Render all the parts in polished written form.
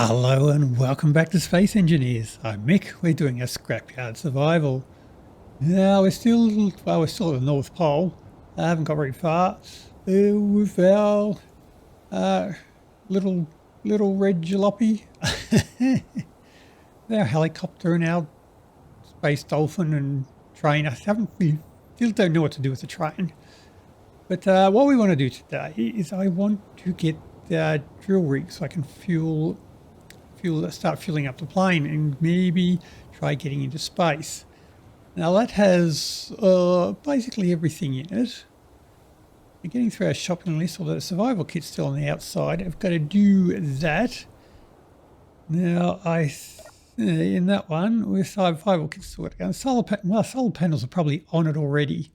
Hello and welcome back to Space Engineers. I'm Mick. We're doing a Scrapyard Survival. Now we're still at the North Pole. I haven't got very far with our uh, little red jalopy, our helicopter and our space dolphin and train. Still don't know what to do with the train. But what we want to do today is I want to get the drill rig so I can start filling up the plane and maybe try getting into space. Now that has basically everything in it. We're getting through our shopping list, although the survival kit's still on the outside. I've got to do that. Now in that one, with survival kit's still going. Solar panels are probably on it already.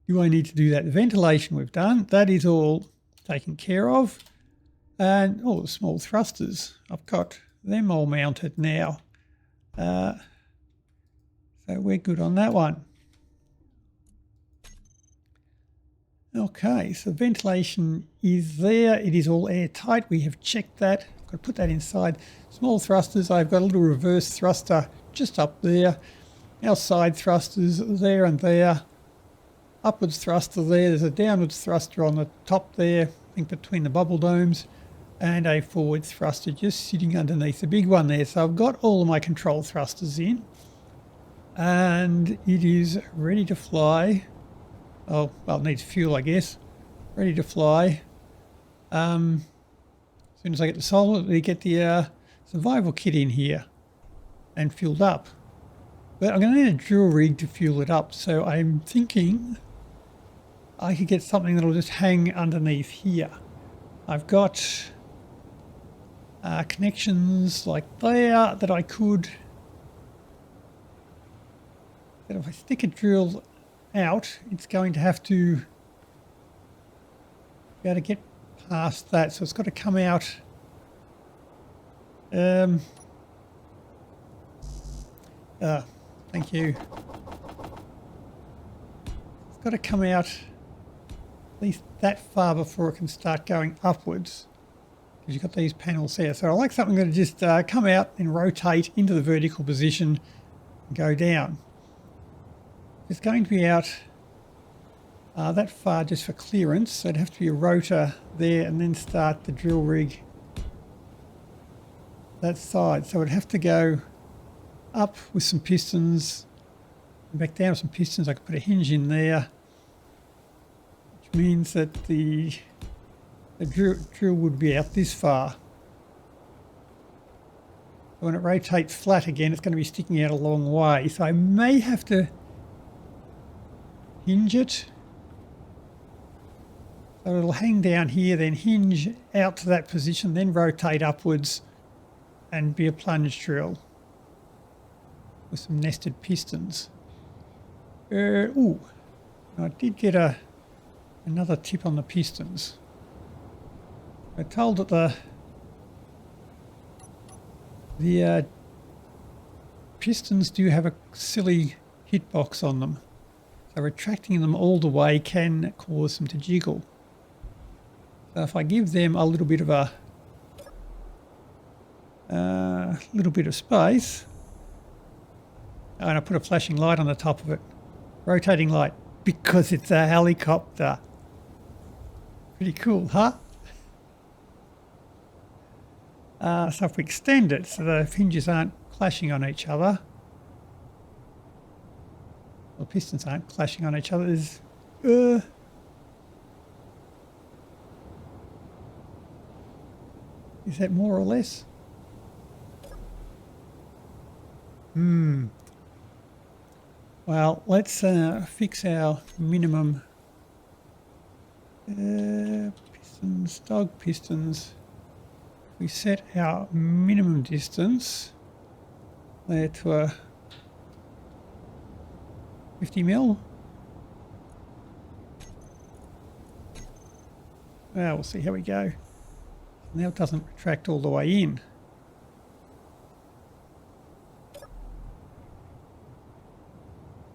Do I need to do that? The ventilation we've done. That is all taken care of. And all the small thrusters, I've got them all mounted now. So we're good on that one. Okay, so ventilation is there. It is all airtight. We have checked that. I've got to put that inside. Small thrusters, I've got a little reverse thruster just up there. Our side thrusters there and there. Upwards thruster there. There's a downwards thruster on the top there, I think between the bubble domes. And a forward thruster just sitting underneath the big one there. So I've got all of my control thrusters in and it is ready to fly. Oh, well, it needs fuel, I guess. Ready to fly. As soon as I get the survival kit in here and filled up. But I'm going to need a drill rig to fuel it up. So I'm thinking I could get something that'll just hang underneath here. I've got connections like there that I could, that if I stick a drill out, it's going to have to be able to get past that. So it's got to come out. Thank you. It's got to come out at least that far before it can start going upwards. You've got these panels there. So I like something that'll just come out and rotate into the vertical position and go down. It's going to be out that far just for clearance. So it'd have to be a rotor there and then start the drill rig that side. So it'd have to go up with some pistons and back down with some pistons. I could put a hinge in there, which means that the drill would be out this far. When it rotates flat again, it's going to be sticking out a long way. So I may have to hinge it. So it'll hang down here, then hinge out to that position, then rotate upwards and be a plunge drill with some nested pistons. Ooh, I did get another tip on the pistons. We're told that the pistons do have a silly hitbox on them. So retracting them all the way can cause them to jiggle. So if I give them a little bit of space, and I put a flashing light on the top of it, rotating light, because it's a helicopter. Pretty cool, huh? So if we extend it so the hinges aren't clashing on each other, the pistons aren't clashing on each other, is that more or less? Well, let's fix our minimum pistons, dog pistons. We set our minimum distance there to a 50 mil. Well, we'll see how we go. Now it doesn't retract all the way in.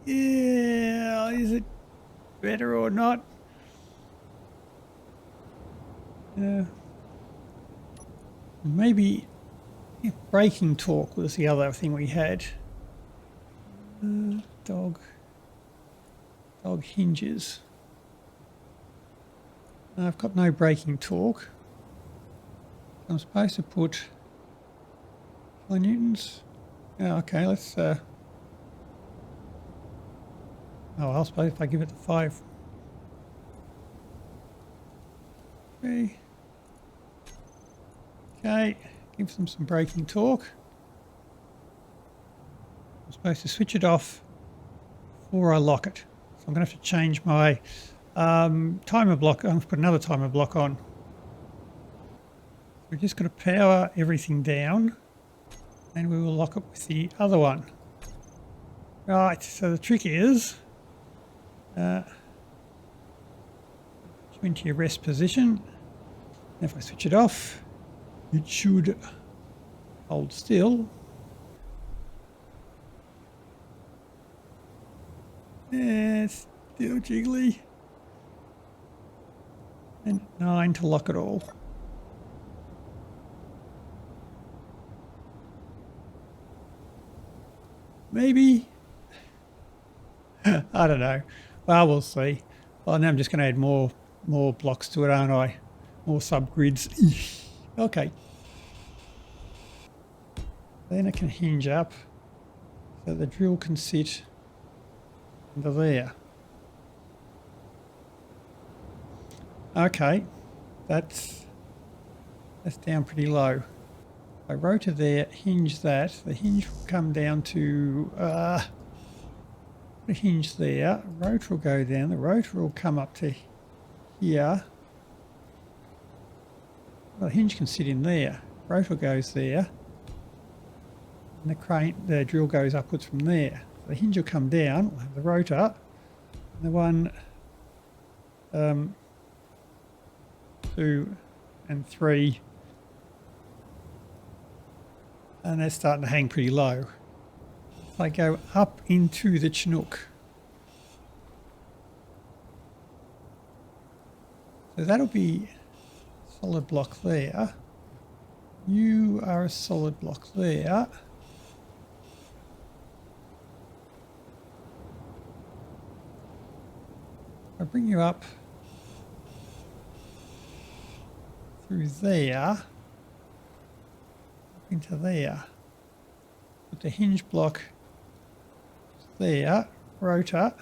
Yeah, is it better or not? Yeah. Maybe braking torque was the other thing we had. Dog hinges. I've got no braking torque. I'm supposed to put kilonewtons. Oh, okay, let's oh, I suppose if I give it the 5. Okay, gives them some braking torque. I'm supposed to switch it off before I lock it. So I'm going to have to change my timer block. I'm going to put another timer block on. We're just going to power everything down and we will lock it with the other one. Right, so the trick is into your rest position. If I switch it off, it should hold still. Yeah, it's still jiggly. And 9 to lock it all. Maybe. I don't know. Well, we'll see. Well, now I'm just going to add more blocks to it, aren't I? More subgrids. Okay. Then it can hinge up so the drill can sit under there. Okay, that's down pretty low. I rotor there, hinge that. The hinge will come down to the hinge there. Rotor will go down. The rotor will come up to here. Well, the hinge can sit in there. Rotor goes there. And the drill goes upwards from there. The hinge will come down. We'll have the rotor. And the 1, 2 and 3. And they're starting to hang pretty low. If I go up into the Chinook. So that'll be a solid block there. You are a solid block there. I bring you up through there, into there. Put the hinge block there, rotor.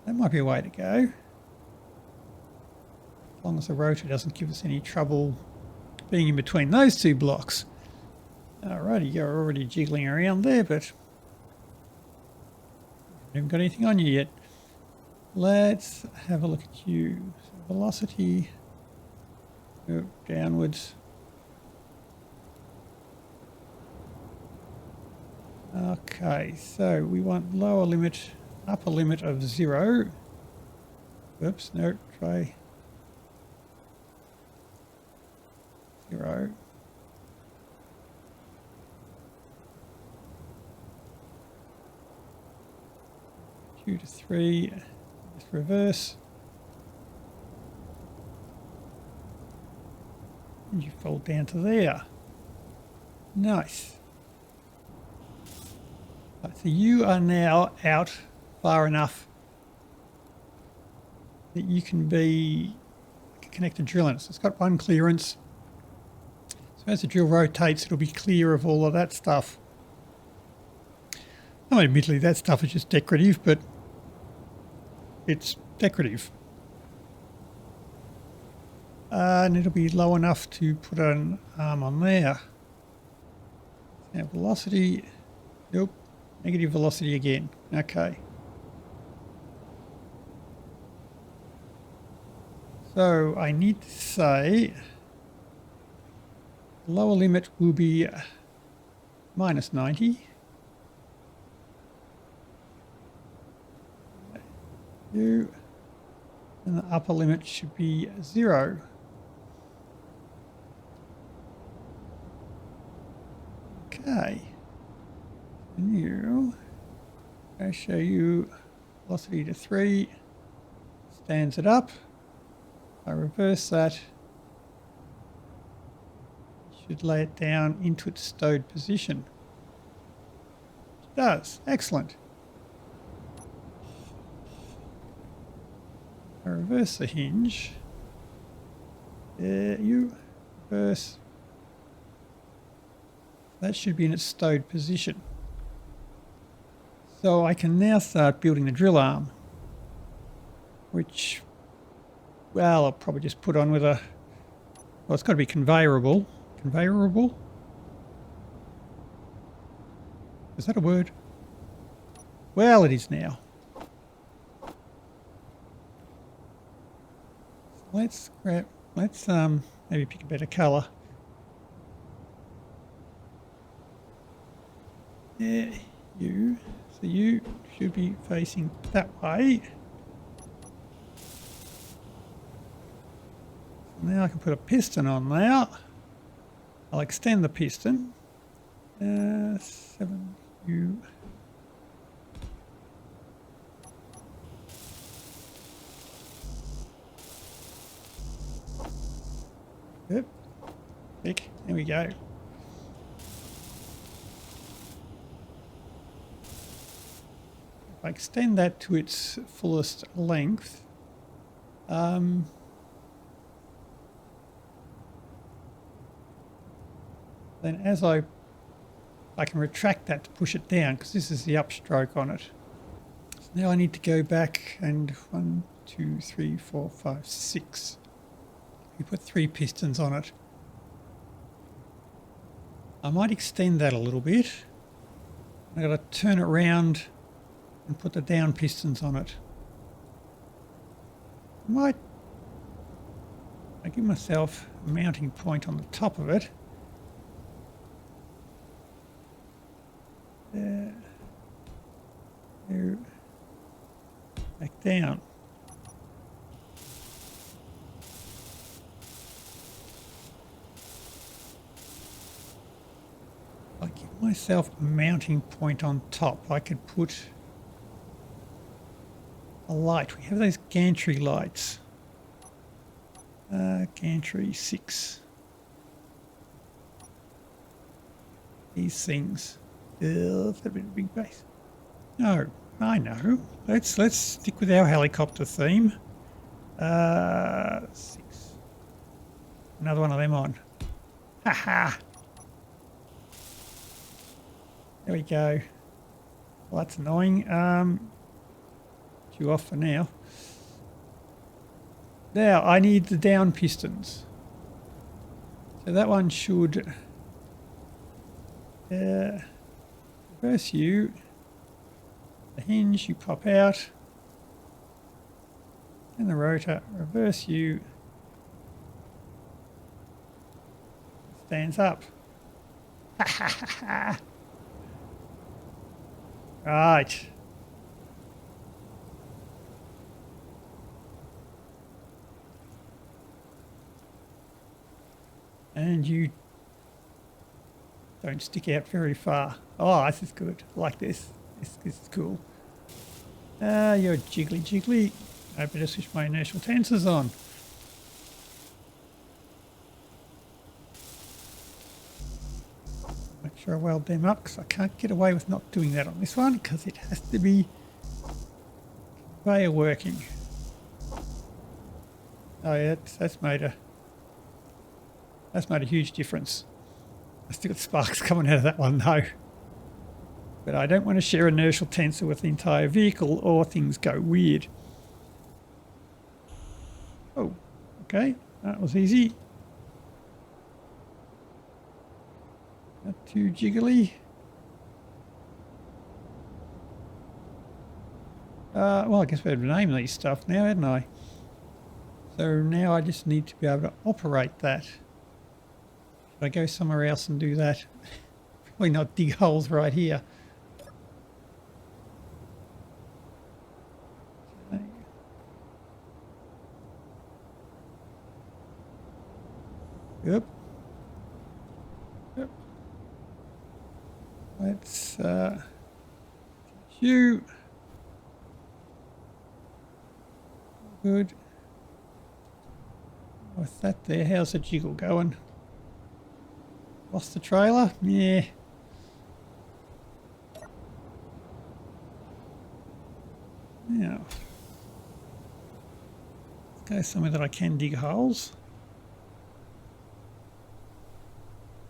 That might be a way to go. As long as the rotor doesn't give us any trouble being in between those two blocks. Alrighty, you're already jiggling around there, but I haven't got anything on you yet. Let's have a look at you. So velocity, go downwards. Okay, so we want lower limit, upper limit of 0. Oops, no, try 0. 2 to 3, just reverse. And you fall down to there. Nice. Right, so you are now out far enough that you can connect a drill in it. So it's got one clearance. So as the drill rotates, it'll be clear of all of that stuff. Now, admittedly, that stuff is just decorative, but it's decorative. And it'll be low enough to put an arm on there. Now velocity, nope, negative velocity again. Okay. So I need to say the lower limit will be minus 90. And the upper limit should be 0. Okay. And I show you velocity to 3, stands it up. I reverse that. should lay it down into its stowed position. It does. Excellent. I reverse the hinge. There you reverse. That should be in its stowed position. So I can now start building the drill arm, which, well, I'll probably just put on with a, well, it's got to be conveyorable. Conveyorable? Is that a word? Well, it is now. Let's grab, let's maybe pick a better colour. There, you. So you should be facing that way. Now I can put a piston on there. I'll extend the piston. 7U. Yep. Click. There we go. If I extend that to its fullest length, then as I can retract that to push it down, because this is the upstroke on it. So now I need to go back and 1, 2, 3, 4, 5, 6. You put 3 pistons on it. I might extend that a little bit. I've got to turn it around and put the down pistons on it. I give myself a mounting point on the top of it. There. There. Back down. I give myself a mounting point on top. I could put a light. We have those gantry lights. Gantry 6. These things. That's a bit of a big base. No, I know. Let's stick with our helicopter theme. 6. Another one of them on. Haha. There we go. Well, that's annoying. You off for now. Now I need the down pistons. So that one should reverse you. The hinge, you pop out. And the rotor, reverse you. Stands up. Ha ha ha ha. Right. And you don't stick out very far. Oh, this is good. I like this. This is cool. You're jiggly. I better switch my inertial tensors on. Make sure I weld them up, because I can't get away with not doing that on this one, because it has to be conveyor working. Oh yeah, that's made a huge difference. I still got sparks coming out of that one though. But I don't want to share inertial tensor with the entire vehicle or things go weird. Oh, okay, that was easy. Not too jiggly. Well, I guess I better name these stuff now, hadn't I? So now I just need to be able to operate that. Should I go somewhere else and do that? Probably not dig holes right here. Okay. Yep. Let's you. Good. With that there, how's the jiggle going? Lost the trailer? Yeah. Now, let's go somewhere that I can dig holes.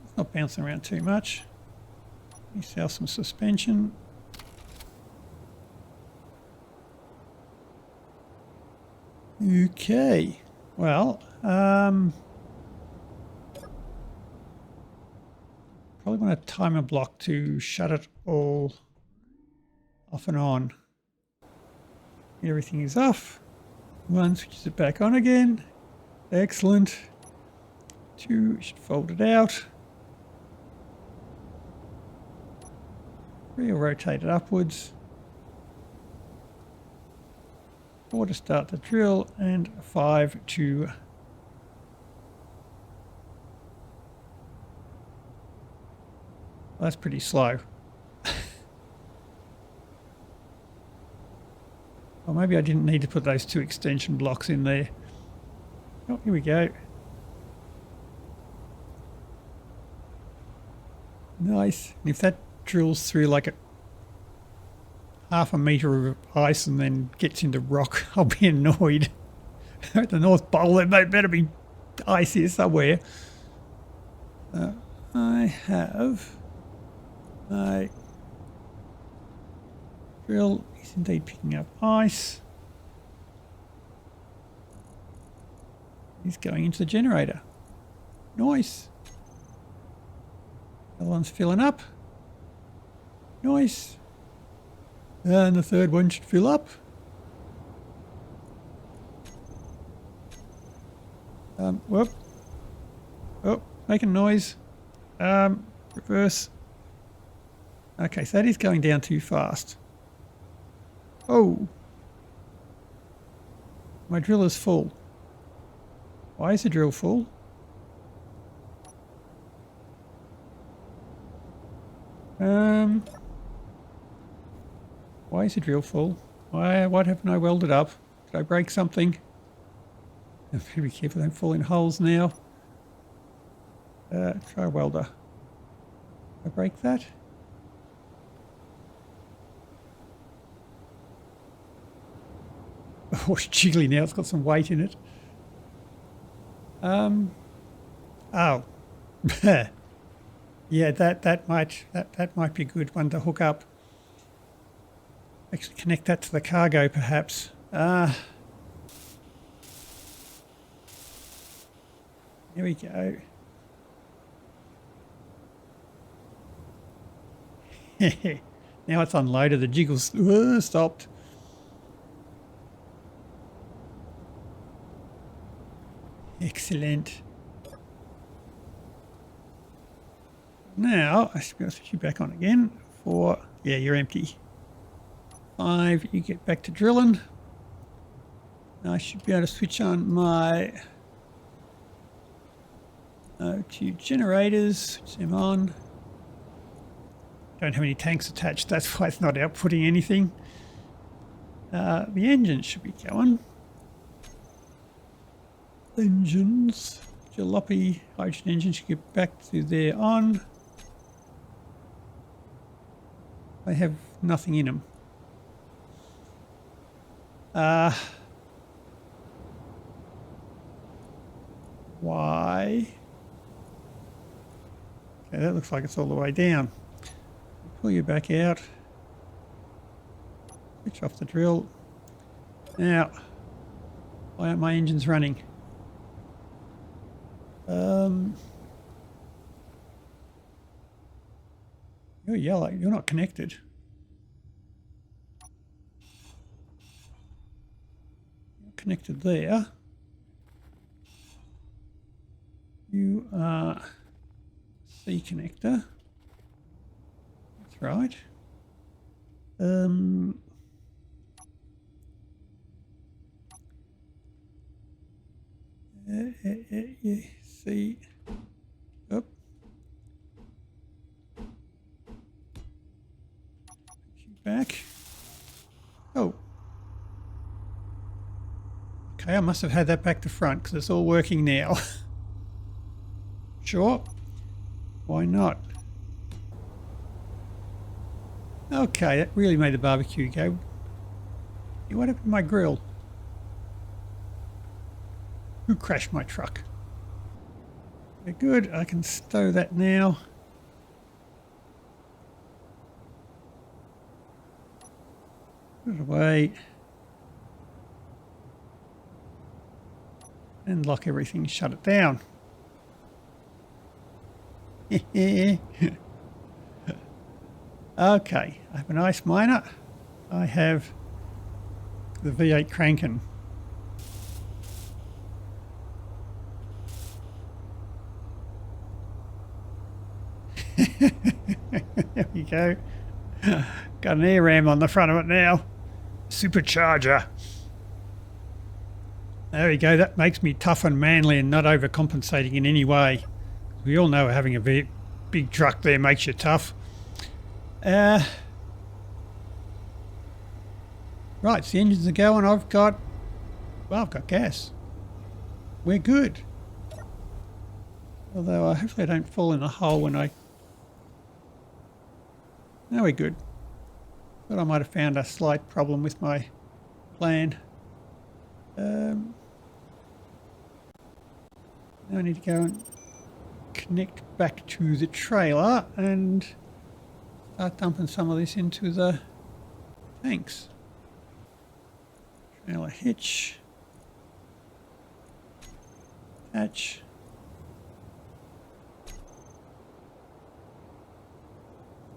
It's not bouncing around too much. Let me sell some suspension. Okay. Well, probably want a timer block to shut it all off and on. Everything is off. 1 switches it back on again. Excellent. 2 should fold it out. 3 will rotate it upwards. 4 to start the drill, and 5 to that's pretty slow. Or maybe I didn't need to put those 2 extension blocks in there. Oh, here we go. Nice. And if that drills through like a half a metre of ice and then gets into rock, I'll be annoyed. At the North Pole, there better be ice here somewhere. I have my drill is indeed picking up ice. He's going into the generator. Nice. The other one's filling up. Nice. And the third one should fill up. Whoop. Oh, making noise. Reverse. Okay, so that is going down too fast. Oh. My drill is full. Why is the drill full? Why is the drill full? Why haven't I welded up? Did I break something? I'm very careful, don't fall in holes now. Try a welder. Did I break that? Oh, it's jiggly now. It's got some weight in it. Oh. Yeah, that might be a good one to hook up. Actually connect that to the cargo perhaps. There we go. Now it's unloaded, the jiggle's stopped. Excellent. Now, I should be able to switch you back on again. 4, yeah, you're empty. 5, you get back to drilling. Now I should be able to switch on my 2 generators, switch them on. Don't have any tanks attached, that's why it's not outputting anything. The engines should be going. Engines, jalopy, hydrogen engine should get back to their on. They have nothing in them. Why? Okay, that looks like it's all the way down. Pull you back out. Switch off the drill. Now, why aren't my engines running? You're yellow. You're not connected. You're connected there. You are C connector. That's right. C. Up. Back. Oh. Okay, I must have had that back to front because it's all working now. Sure. Why not? Okay, that really made the barbecue go. Hey, what happened to my grill? Who crashed my truck? Very good. I can stow that now. Put it away. And lock everything, shut it down. Okay, I have an ice miner. I have the V8 cranking. There we go. Got an air ram on the front of it now. Supercharger. There we go. That makes me tough and manly and not overcompensating in any way. We all know having a big truck there makes you tough. Right, so the engines are going. I've got gas. We're good. Although hopefully I don't fall in a hole when I... No, we're good. Thought I might have found a slight problem with my plan. Now I need to go and connect back to the trailer and start dumping some of this into the tanks. Trailer hitch. Attach.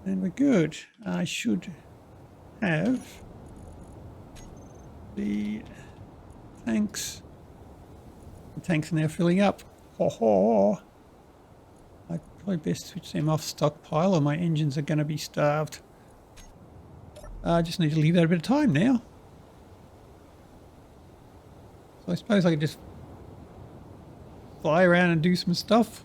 And we're good. I should have the tanks. The tanks are now filling up. Ho ho! I probably best switch them off stockpile or my engines are going to be starved. I just need to leave that a bit of time now. So I suppose I could just fly around and do some stuff.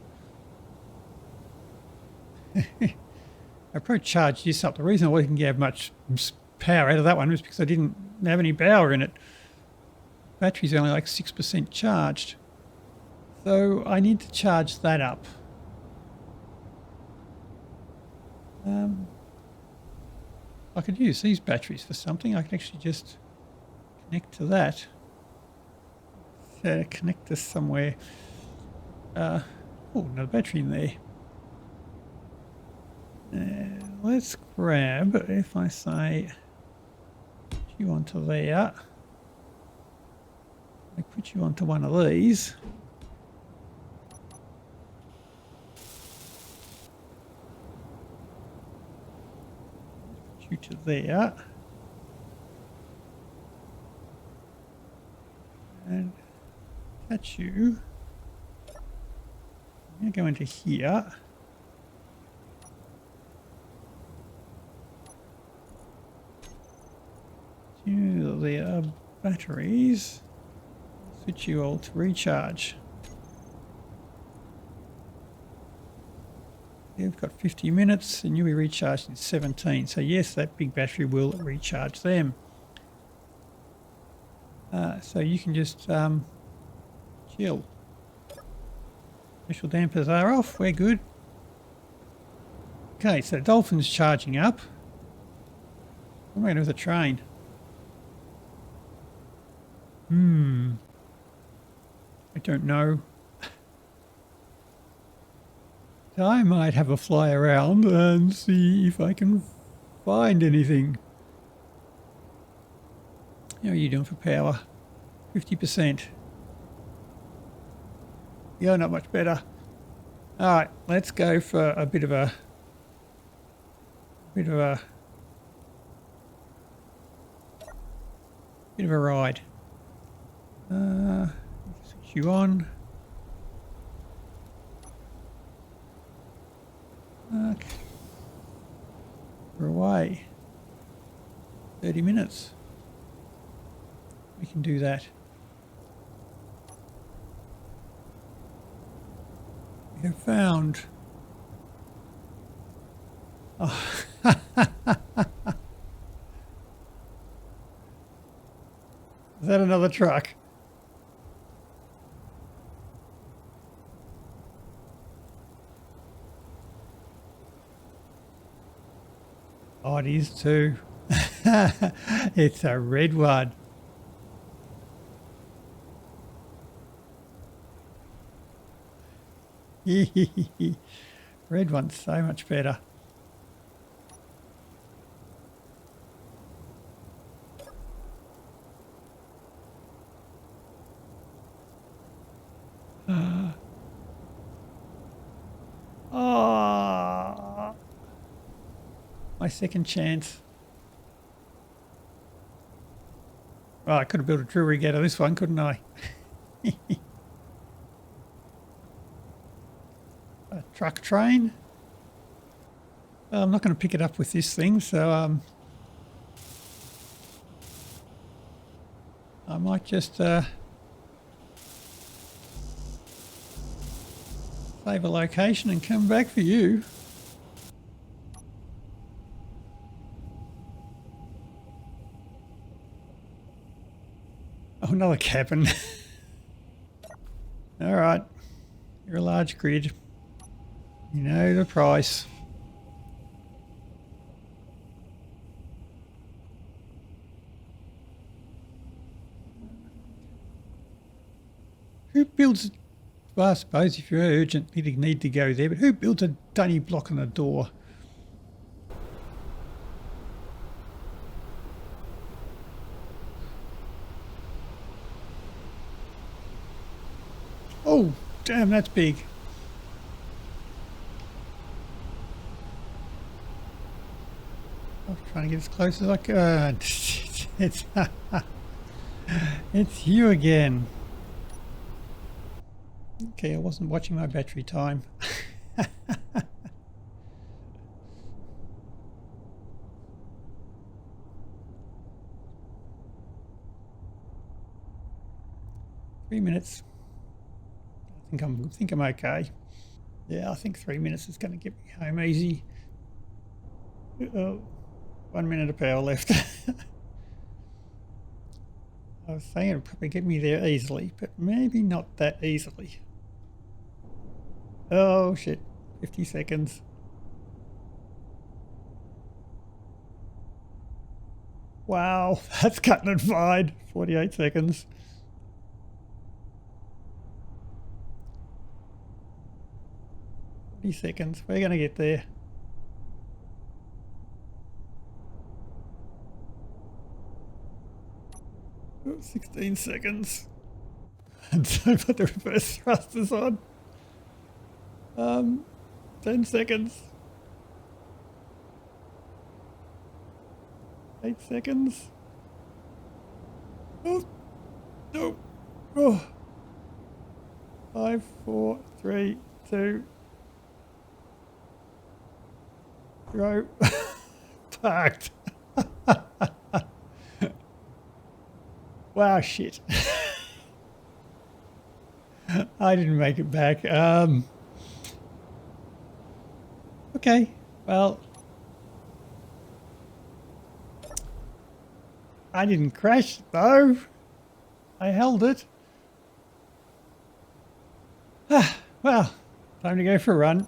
I probably charged this up. The reason I wasn't getting much power out of that one was because I didn't have any power in it. Battery's only like 6% charged. So I need to charge that up. I could use these batteries for something. I could actually just connect to that. Connect this somewhere. Oh, another battery in there. Let's grab, if I say put you onto there, I put you onto one of these. Put you to there. And attach you. I'm going to go into here. There are batteries. Switch you all to recharge. You've got 50 minutes and you'll be recharged in 17. So yes, that big battery will recharge them. So you can just chill. Initial dampers are off. We're good. Okay, so the Dolphin's charging up. What am I going to do with the train? I don't know. I might have a fly around and see if I can find anything. How are you doing for power? 50%. Yeah, not much better. All right, let's go for a bit of a ride. Switch you on. Okay. We're away. 30 minutes. We can do that. We have found. Oh. Is that another truck? Oh, it is too. It's a red one. Red one's so much better. Oh, my second chance. Oh, I could have built a drill rig out of this one, couldn't I? A truck train. Well, I'm not going to pick it up with this thing, so I might just save a location and come back for you. Oh, another cabin. All right. You're a large grid. You know the price. Who builds... Well, I suppose if you're urgently need to go there, but who builds a dunny block on a door? Oh, damn, that's big. I'm trying to get as close as I can. It's you again. Okay, I wasn't watching my battery time. 3 minutes. I think I'm okay. Yeah, I think 3 minutes is going to get me home easy. 1 minute of power left. I was saying it'll probably get me there easily, but maybe not that easily. Oh shit, 50 seconds. Wow, that's cutting it fine. 48 seconds. 40 seconds. We're going to get there. Oh, 16 seconds. And so put the reverse thrusters on. 10 seconds. 8 seconds. Oh, no. Oh. 5, 4, 3, 2. Go. Parked. Wow, shit. I didn't make it back. Okay, well, I didn't crash though. I held it. Well, time to go for a run.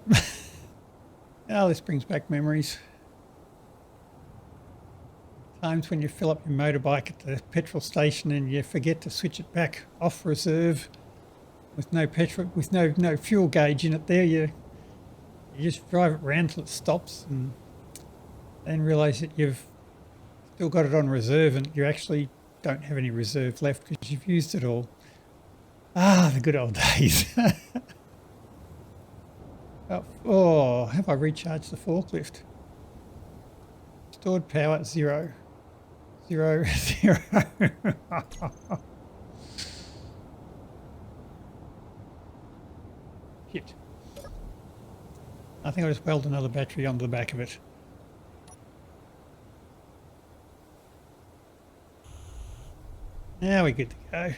Oh, this brings back memories. Times when you fill up your motorbike at the petrol station and you forget to switch it back off reserve with no petrol, with no fuel gauge in it there. You just drive it round till it stops and then realise that you've still got it on reserve and you actually don't have any reserve left because you've used it all. Ah, the good old days. Oh, have I recharged the forklift? Stored power 0. 0, 0. Shit. I think I'll just weld another battery onto the back of it. Now we're good to go.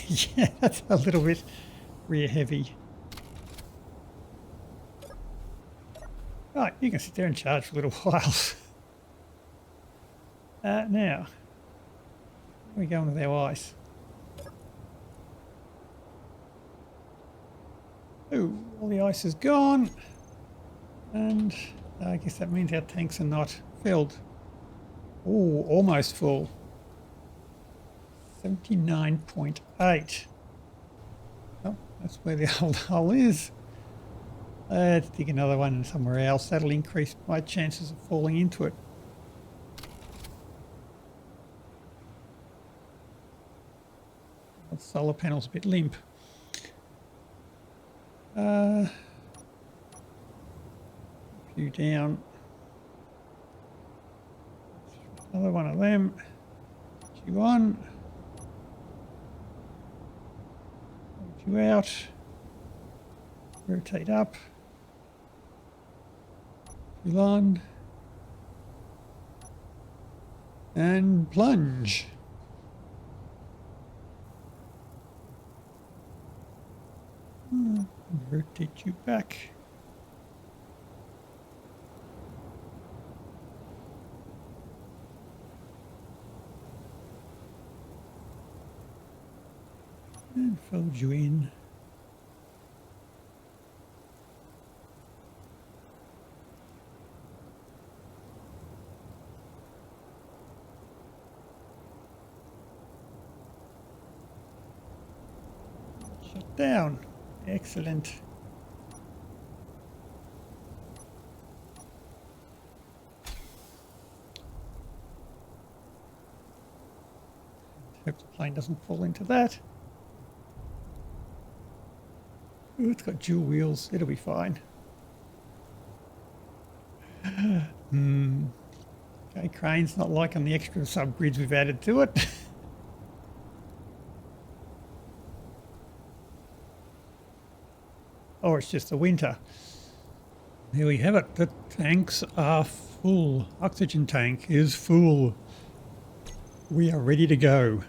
Yeah, that's a little bit rear heavy. Right, you can sit there and charge for a little while. Now, where are we going with our ice? Oh, all the ice is gone. And I guess that means our tanks are not filled. Oh, almost full. 79.8. Oh, that's where the old hole is. Let's dig another one somewhere else. That'll increase my chances of falling into it. The solar panel's a bit limp. A few down. Another one of them. You on. Hold you out. Rotate up. Pull on. And plunge. Rotate you back. And fold you in. Shut down. Excellent. Hope the plane doesn't fall into that. Ooh, it's got dual wheels. It'll be fine. Okay, crane's not liking the extra subgrids we've added to it. Or it's just the winter. Here we have it. The tanks are full. Oxygen tank is full. We are ready to go.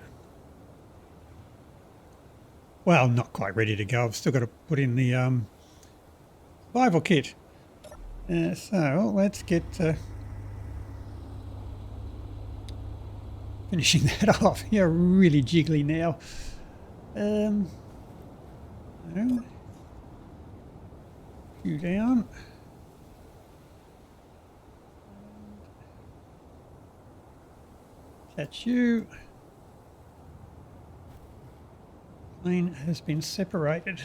Well, not quite ready to go. I've still got to put in the survival kit. So let's get finishing that off. You're really jiggly now. No. You down. Catch you. Plane has been separated.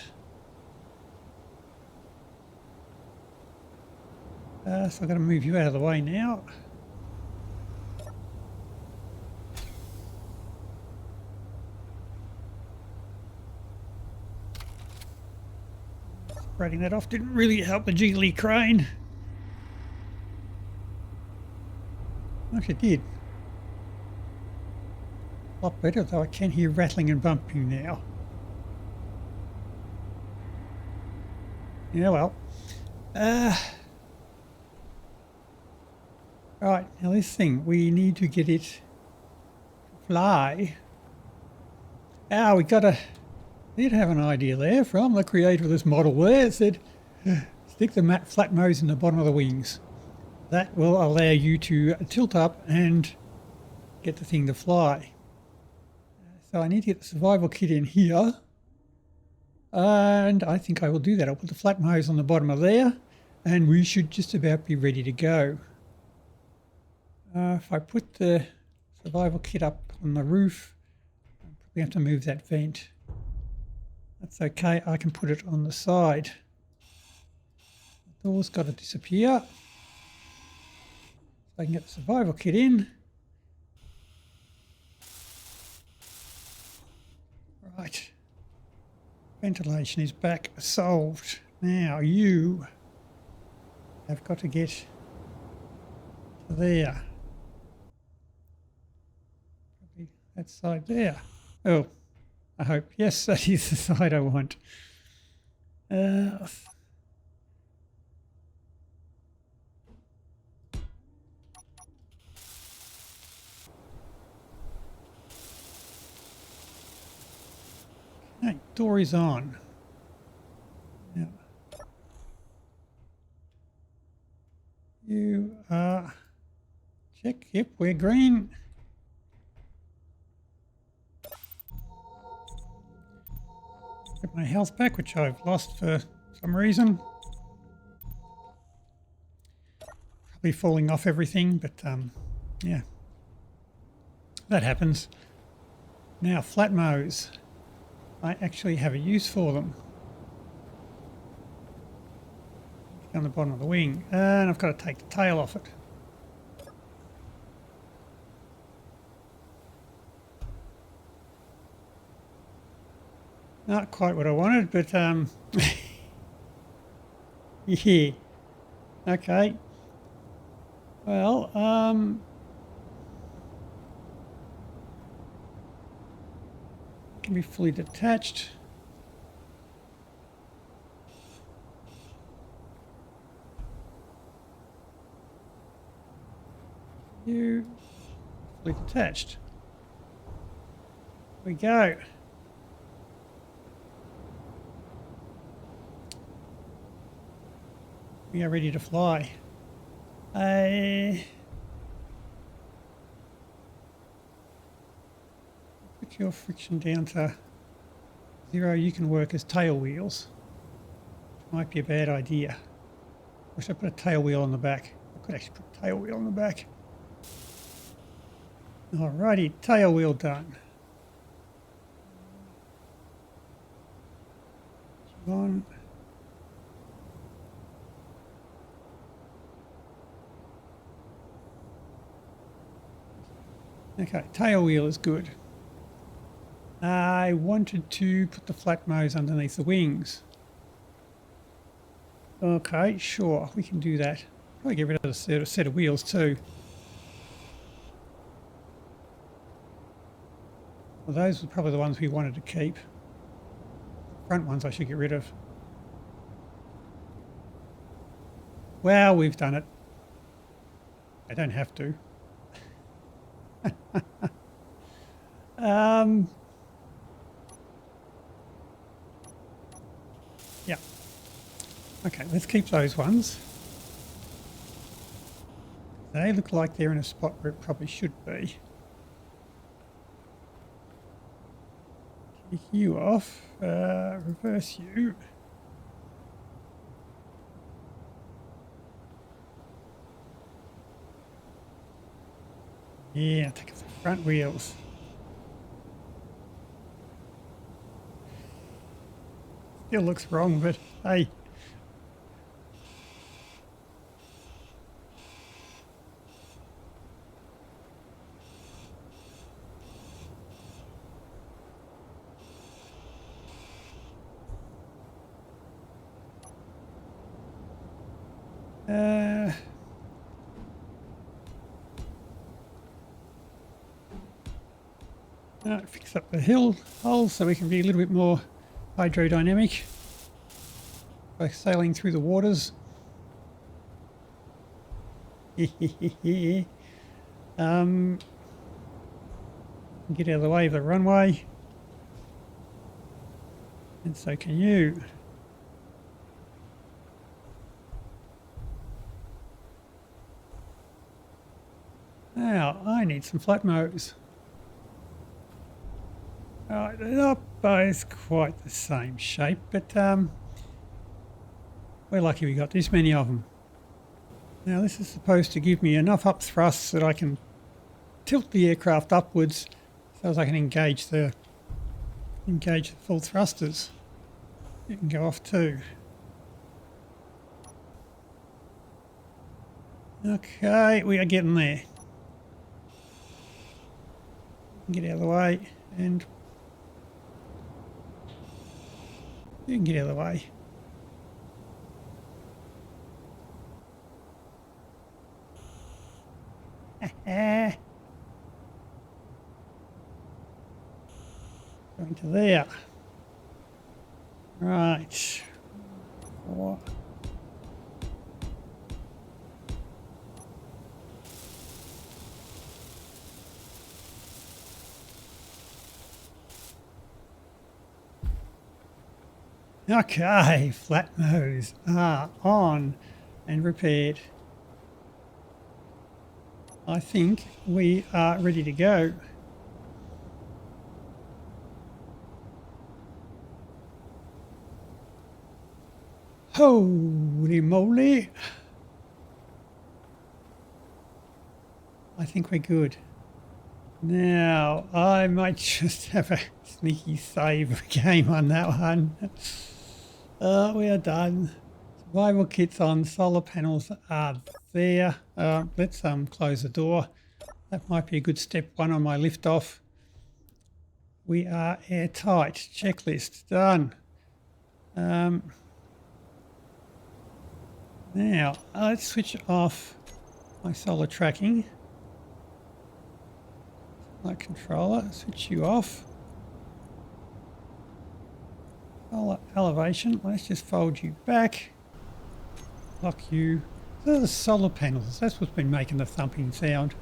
So I've got to move you out of the way now. Separating that off didn't really help the jiggly crane. Actually, it did. A lot better, though I can hear rattling and bumping now. Yeah, well. Right, now this thing, we need to get it to fly. We did have an idea there from the creator of this model there. It said, stick the flat nose in the bottom of the wings. That will allow you to tilt up and get the thing to fly. So I need to get the survival kit in here. And I think I will do that. I'll put the flat nose on the bottom of there, and we should just about be ready to go. If I put the survival kit up on the roof, I'll probably have to move that vent. That's okay, I can put it on the side. The door's got to disappear. So I can get the survival kit in. Right. Ventilation is back solved. Now you have got to get to there. Probably that side there. Oh, I hope. Yes, that is the side I want. Okay, door is on. Now, you are check. Yep, we're green. Get my health back, which I've lost for for some reason. Probably falling off everything, but yeah, that happens. Now flat mows. I actually have a use for them. Down the bottom of the wing, and I've got to take the tail off it. Not quite what I wanted, but yeah. Okay. Well, can be fully detached. You fully detached. Here we go. We are ready to fly. Put your friction down to 0. You can work as tail wheels. Might be a bad idea. Or should I put a tail wheel on the back? I could actually put a tail wheel on the back. Alrighty, tail wheel done. On. Okay, tail wheel is good. I wanted to put the flat mows underneath the wings. Okay, sure, we can do that. Probably get rid of the set of wheels too. Well, those were probably the ones we wanted to keep. Front ones I should get rid of. Well, we've done it. I don't have to. Yeah. Okay, let's keep those ones. They look like they're in a spot where it probably should be. Take you off, reverse you. Yeah, take off the front wheels. Still looks wrong, but hey. Fix up the hill holes so we can be a little bit more hydrodynamic by sailing through the waters. Get out of the way of the runway, and so can you. Now I need some flat mows. They're not both quite the same shape, but we're lucky we got this many of them. Now this is supposed to give me enough up thrusts that I can tilt the aircraft upwards so as I can engage the full thrusters. You can go off too. Okay, we are getting there. Get out of the way, and you can get out of the way. Going to there. Right. Four. Okay, flat mows are on and repaired. I think we are ready to go. Holy moly. I think we're good. Now, I might just have a sneaky save game on that one. We are done. Survival kit's on, solar panels are there. Let's close the door. That might be a good step one on my lift off. We are airtight. Checklist done. Now, let's switch off my solar tracking. Light controller, switch you off. Solar elevation, let's just fold you back. Lock you. Those are the solar panels, that's what's been making the thumping sound.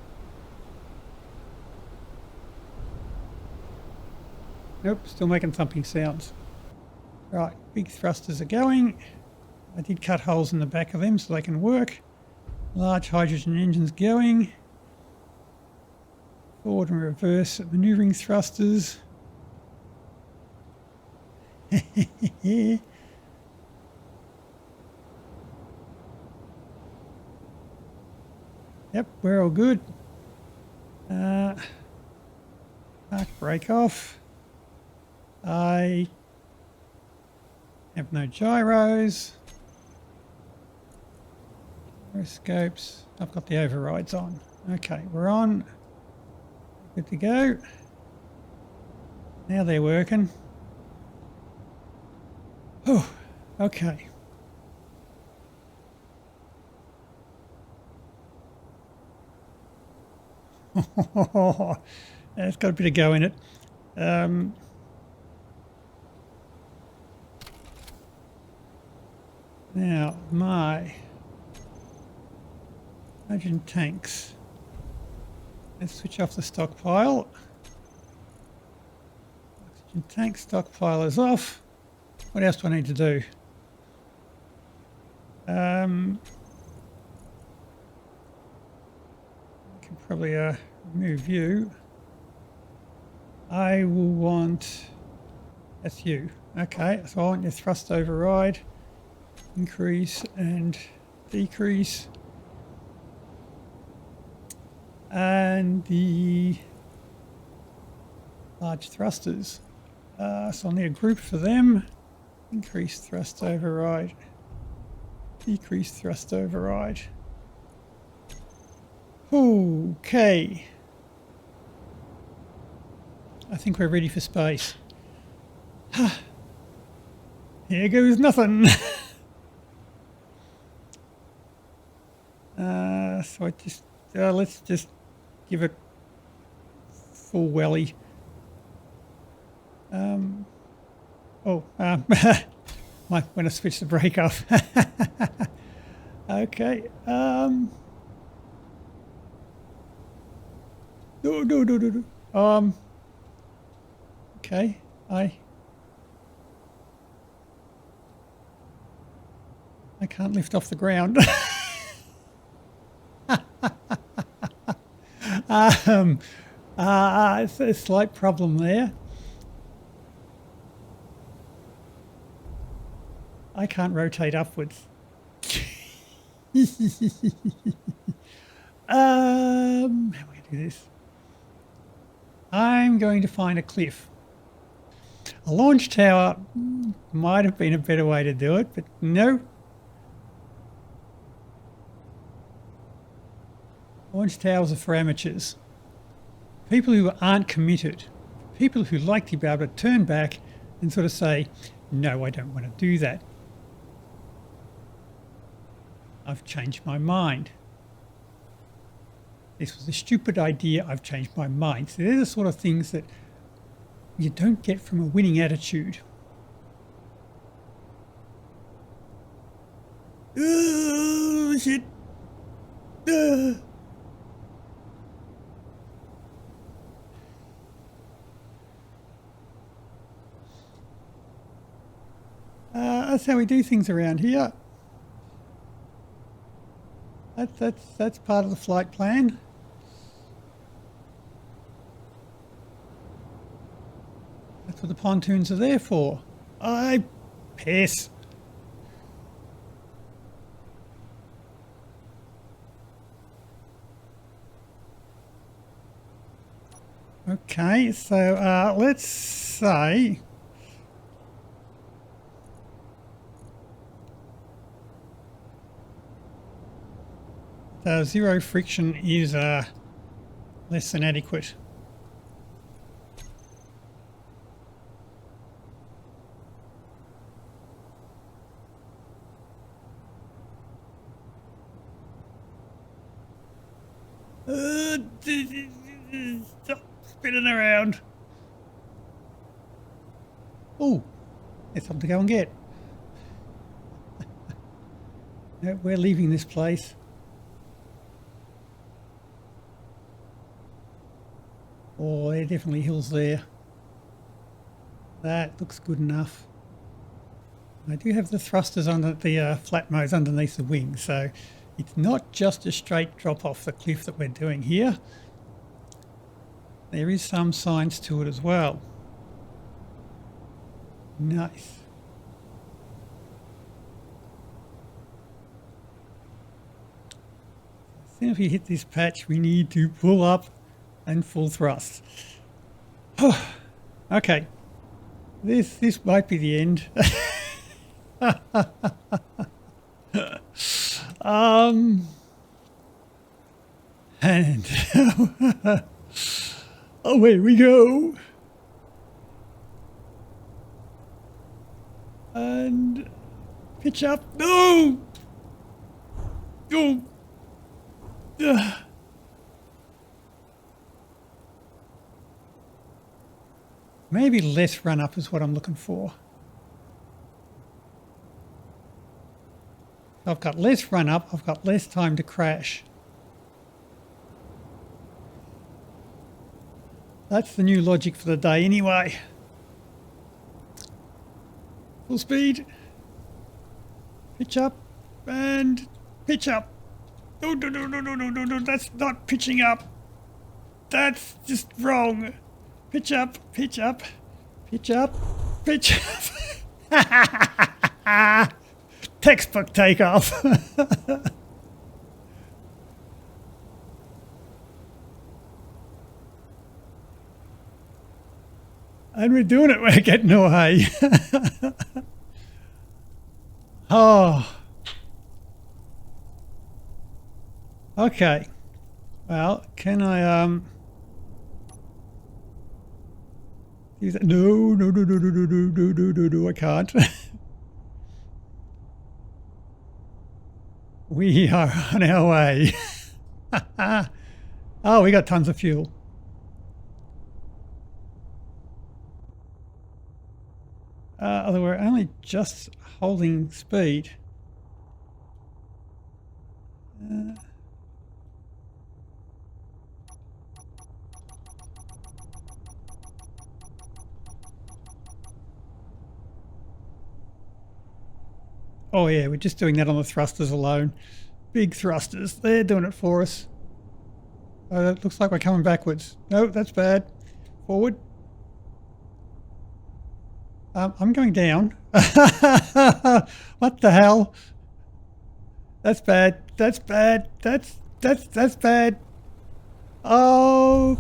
Nope, still making thumping sounds. Right, big thrusters are going. I did cut holes in the back of them so they can work. Large hydrogen engines going. Forward and reverse maneuvering thrusters. Yep, we're all good. Park brake off. I have no gyros. Gyroscopes. I've got the overrides on. Okay, we're on. Good to go. Now they're working. Oh, okay. It's got a bit of go in it. Now, my hydrogen tanks. Let's switch off the stockpile. Oxygen tank stockpile is off. What else do I need to do? I can probably remove you. I will want... That's you. Okay, so I want your thrust override. Increase and decrease. And the large thrusters. So I'll need a group for them. Increase thrust override. Decrease thrust override. Okay. I think we're ready for space. Here goes nothing. So I just let's just give it full welly. Might want to switch the brake off. Okay. No. Okay. I can't lift off the ground. It's a slight problem there. I can't rotate upwards. How am I going to do this? I'm going to find a cliff. A launch tower might have been a better way to do it, but no. Launch towers are for amateurs. People who aren't committed. People who like to be able to turn back and sort of say, no, I don't want to do that. I've changed my mind. This was a stupid idea, I've changed my mind. So they're the sort of things that you don't get from a winning attitude. Oh, shit. That's how we do things around here. That's part of the flight plan. That's what the pontoons are there for. I piss. Okay, so let's say zero friction is less than adequate. Stop spinning around. Oh, there's something to go and get. No, we're leaving this place. Oh, there are definitely hills there. That looks good enough. I do have the thrusters under the flat modes underneath the wing, so it's not just a straight drop off the cliff that we're doing here. There is some science to it as well. Nice. As soon as we hit this patch, we need to pull up and full thrust. Okay. This might be the end. And away we go. And pitch up. No! No! Maybe less run up is what I'm looking for. I've got less run up, I've got less time to crash. That's the new logic for the day anyway. Full speed. Pitch up and pitch up. No, no, no, no, no, no, no, no, that's not pitching up. That's just wrong. Pitch up, pitch up, pitch up, pitch up. Textbook takeoff. And we're doing it, we're getting away. Oh. Okay. Well, can I use that? No, no, no, no, no, no, no, no, no, no, no, I can't. We are on our way. Oh, we got tons of fuel. Although we're only just holding speed. Oh yeah, we're just doing that on the thrusters alone. Big thrusters, they're doing it for us. It looks like we're coming backwards. No, that's bad. Forward. I'm going down. What the hell? That's bad. That's bad. That's bad. Oh.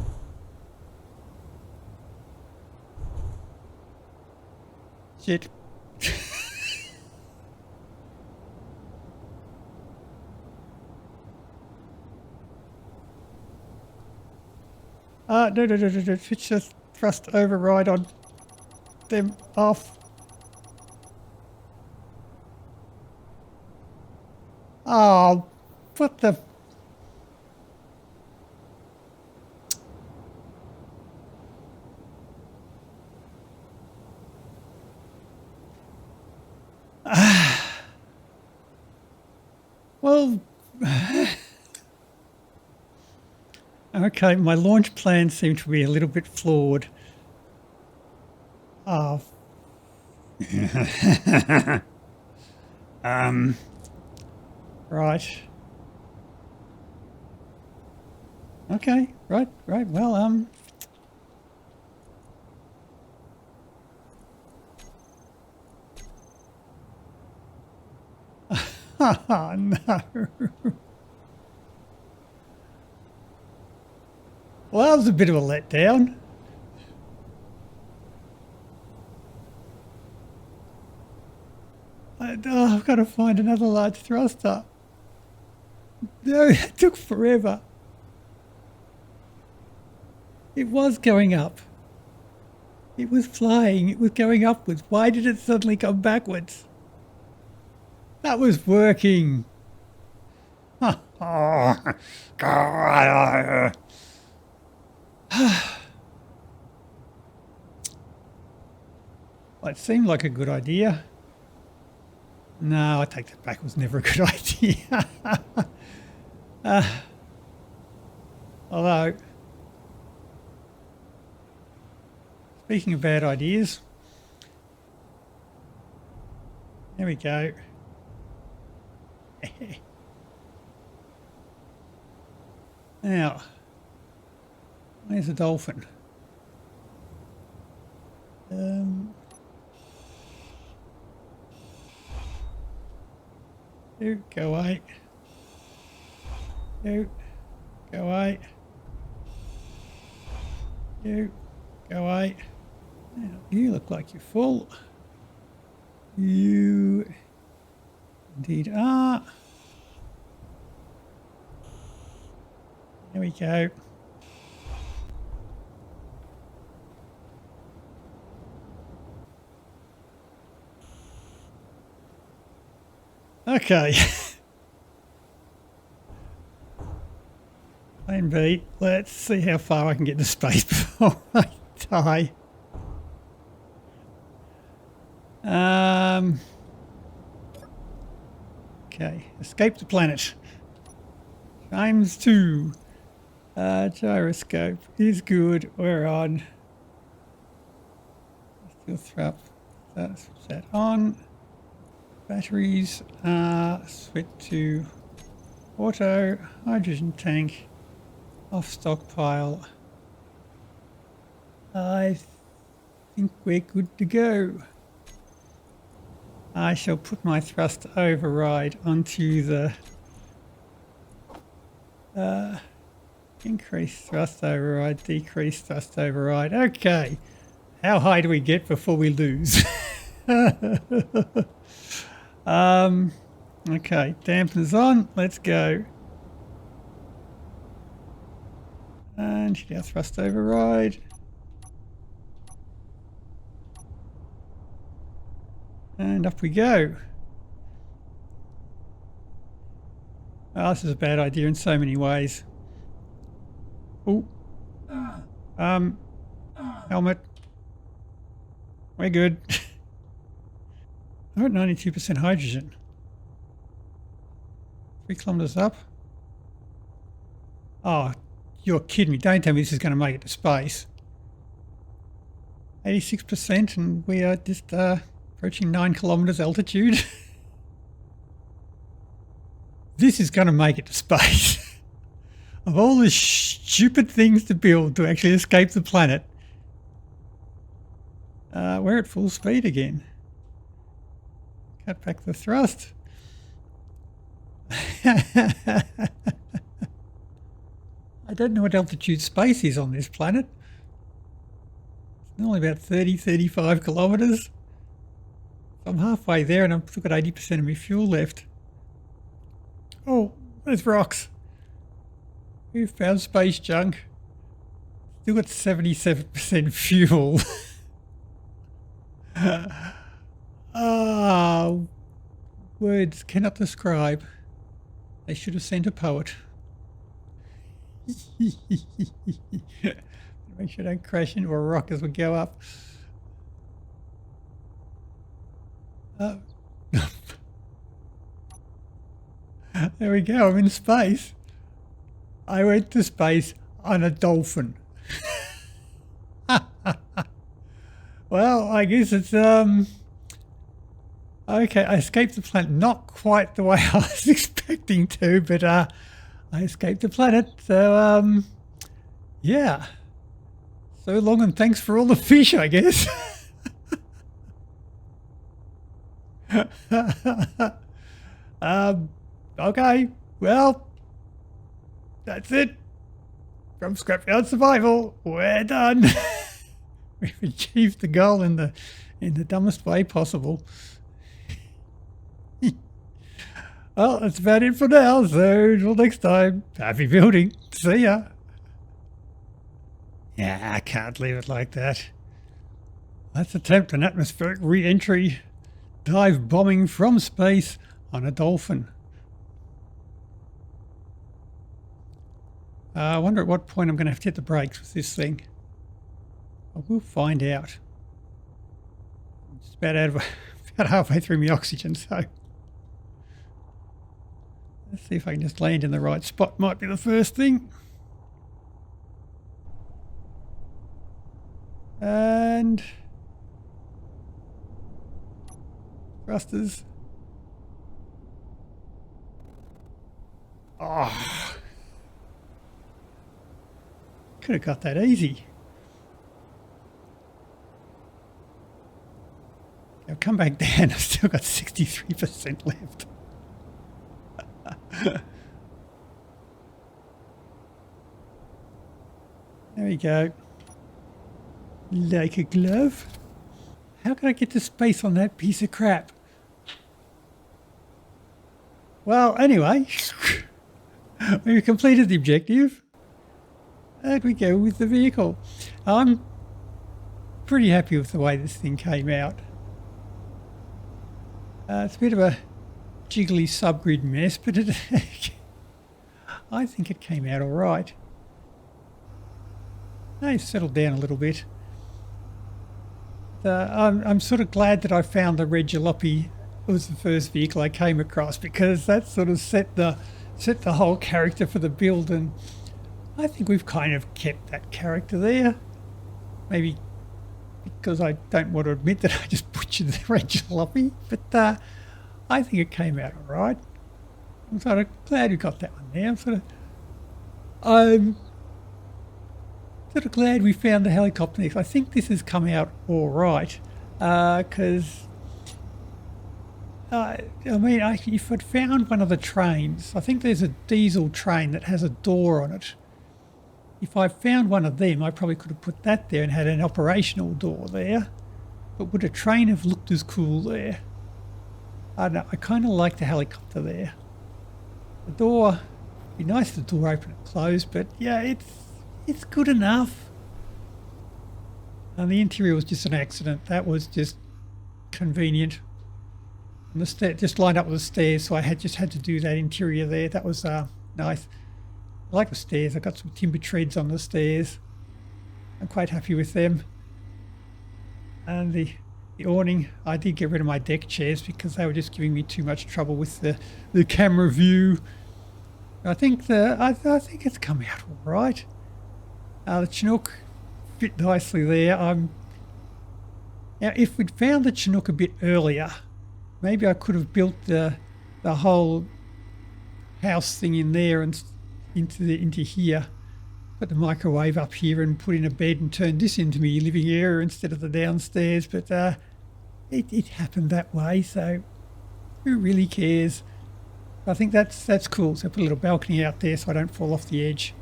Shit. No, no, no, no, no. Switch the thrust override on them off. Oh, what the... Well... Okay, my launch plans seem to be a little bit flawed. Oh. Right. Okay, right, well, oh, no. Well, that was a bit of a letdown. I've got to find another large thruster. No, it took forever. It was going up. It was flying. It was going upwards. Why did it suddenly come backwards? That was working. Well, it seemed like a good idea. No, I take that back. It was never a good idea. Although, speaking of bad ideas, there we go. Now, where's the dolphin? Go away. Go away. Go away. Now, you look like you're full. You indeed are. There we go. Okay. Plan B. Let's see how far I can get to space before I die. Okay. Escape the planet. Times 2. Gyroscope is good. We're on. Still throw up. Switch that on. Batteries switch to auto, hydrogen tank, off stockpile. I think we're good to go. I shall put my thrust override onto the increase thrust override, decrease thrust override. Okay, how high do we get before we lose? Okay, dampeners on, let's go. And now thrust override. And up we go. Oh, this is a bad idea in so many ways. Oh. Helmet. We're good. I'm at 92% hydrogen. 3 kilometers up. Oh, you're kidding me. Don't tell me this is going to make it to space. 86% and we are just approaching 9 kilometers altitude. This is going to make it to space. Of all the stupid things to build to actually escape the planet, we're at full speed again. Cut back the thrust. I don't know what altitude space is on this planet. It's only about 30, 35 kilometers. I'm halfway there and I've still got 80% of my fuel left. Oh, there's rocks. We've found space junk. Still got 77% fuel. Words cannot describe. They should have sent a poet. Make sure I don't crash into a rock as we go up. There we go, I'm in space. I went to space on a dolphin. Well, I guess it's okay, I escaped the planet. Not quite the way I was expecting to, but I escaped the planet. So yeah. So long and thanks for all the fish, I guess. Okay, well, that's it. From Scrapyard Survival, we're done. We've achieved the goal in the dumbest way possible. Well, that's about it for now. So until next time, happy building. See ya. Yeah, I can't leave it like that. Let's attempt an atmospheric re-entry. Dive bombing from space on a dolphin. I wonder at what point I'm going to have to hit the brakes with this thing. I will find out. I'm just about halfway through my oxygen, so let's see if I can just land in the right spot. Might be the first thing. And thrusters. Oh, could have got that easy. I'll come back down. I've still got 63% left. There we go. Like a glove. How can I get to space on that piece of crap? Well, anyway, we've completed the objective. And we go with the vehicle. I'm pretty happy with the way this thing came out. It's a bit of a jiggly subgrid mess, but I think it came out all right. They've settled down a little bit. I'm sort of glad that I found the red jalopy was the first vehicle I came across, because that sort of set the whole character for the build, and I think we've kind of kept that character there. Maybe because I don't want to admit that I just butchered the red jalopy, but I think it came out all right. I'm sort of glad we got that one there. I'm sort of glad we found the helicopter next. I think this has come out all right, because if I'd found one of the trains, I think there's a diesel train that has a door on it. If I found one of them, I probably could have put that there and had an operational door there. But would a train have looked as cool there? I don't know. I kind of like the helicopter there. The door, it'd be nice if the door open and close, but yeah, it's good enough. And the interior was just an accident. That was just convenient. And the just lined up with the stairs, so I just had to do that interior there. That was nice. I like the stairs. I got some timber treads on the stairs. I'm quite happy with them. And the awning, I did get rid of my deck chairs because they were just giving me too much trouble with the camera view. I think I think it's come out all right. The Chinook fit nicely there. Now, if we'd found the Chinook a bit earlier, maybe I could have built the whole house thing in there and into here, put the microwave up here and put in a bed and turned this into my living area instead of the downstairs, but it happened that way, so who really cares? I think that's cool. So I put a little balcony out there so I don't fall off the edge.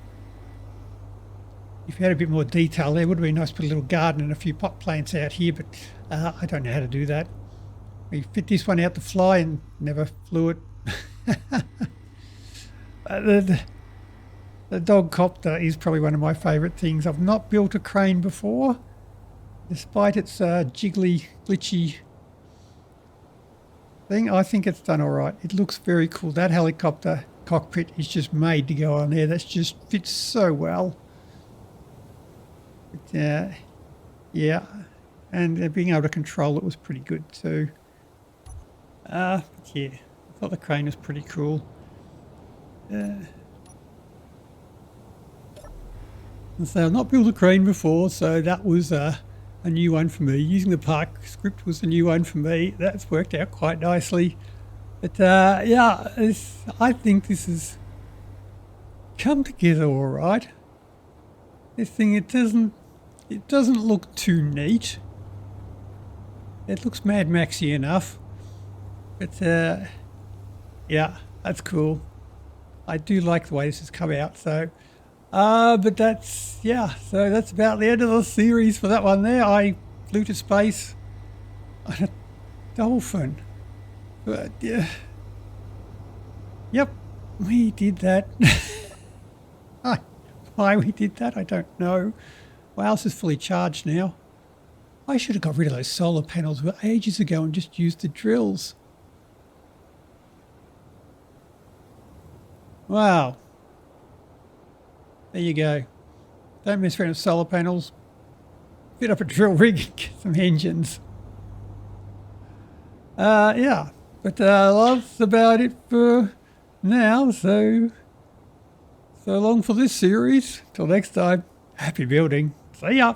If you had a bit more detail there, it would have been nice to put a little garden and a few pot plants out here, but I don't know how to do that. We fit this one out to fly and never flew it. The dog copter is probably one of my favourite things. I've not built a crane before, despite its jiggly, glitchy thing. I think it's done all right. It looks very cool. That helicopter cockpit is just made to go on there. That just fits so well. But, yeah, and being able to control it was pretty good too. But yeah, I thought the crane was pretty cool. And so I've not built a crane before, so that was a new one for me. Using the park script was a new one for me. That's worked out quite nicely. But yeah, I think this has come together all right. This thing, it doesn't look too neat. It looks Mad Maxy enough. But yeah, that's cool. I do like the way this has come out, so But that's, yeah, so that's about the end of the series for that one there. I flew to space on a dolphin. But yeah. Yep, we did that. Why we did that, I don't know. My house is fully charged now. I should have got rid of those solar panels ages ago and just used the drills. Wow. There you go. Don't mess around with solar panels. Fit up a drill rig and get some engines. Yeah. But that's about it for now. So long for this series. Till next time, happy building. See ya.